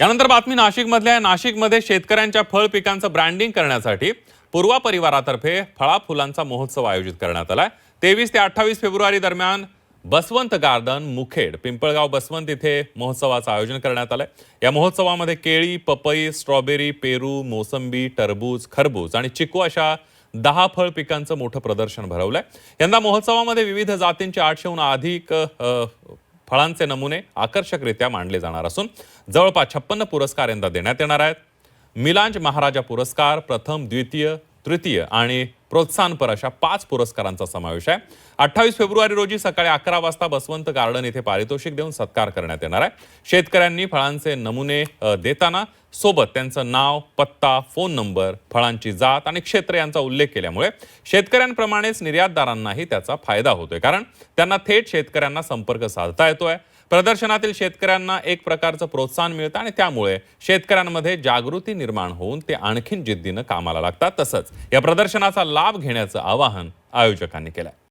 यानंतर बातमी नाशिकमधल्या. नाशिकमध्ये शेतकऱ्यांच्या फळ पिकांचं ब्रँडिंग करण्यासाठी पूर्वा परिवारातर्फे फळा फुलांचा महोत्सव आयोजित करण्यात आलाय. 23 ते 28 फेब्रुवारी दरम्यान बसवंत गार्डन, मुखेड, पिंपळगाव बसवंत इथे महोत्सवाचं आयोजन करण्यात आलंय. या महोत्सवामध्ये केळी, पपई, स्ट्रॉबेरी, पेरू, मोसंबी, टरबूज, खरबूज आणि चिकू अशा 10 फळ पिकांचं मोठं प्रदर्शन भरवलंय. यंदा महोत्सवामध्ये विविध जातींचे 800हून अधिक फळांचे नमुने आकर्षकरित्या मांडले जाणार असून जवळपास 56 पुरस्कार यंदा देण्यात येणार आहेत. मिलांज महाराजा पुरस्कार, प्रथम, द्वितीय, तृतीय आणि प्रोत्साहनपर अशा 5 पुरस्कारांचा समावेश आहे. 28 फेब्रुवारी रोजी सकाळी 11 वाजता बसवंत गार्डन येथे पारितोषिक देऊन सत्कार करण्यात येणार आहे. शेतकऱ्यांनी फळांचे नमुने देताना सोबत त्यांचं नाव, पत्ता, फोन नंबर, फळांची जात आणि क्षेत्र यांचा उल्लेख केल्यामुळे शेतकऱ्यांप्रमाणेच निर्यातदारांनाही त्याचा फायदा होतोय, कारण त्यांना थेट शेतकऱ्यांना संपर्क साधता येतोय. प्रदर्शनातील शेतकऱ्यांना एक प्रकारचं प्रोत्साहन मिळतं आणि त्यामुळे शेतकऱ्यांमध्ये जागृती निर्माण होऊन ते आणखीन जिद्दीनं कामाला लागतात. तसंच या प्रदर्शनाचा लाभ घेण्याचं आवाहन आयोजकांनी केलंय.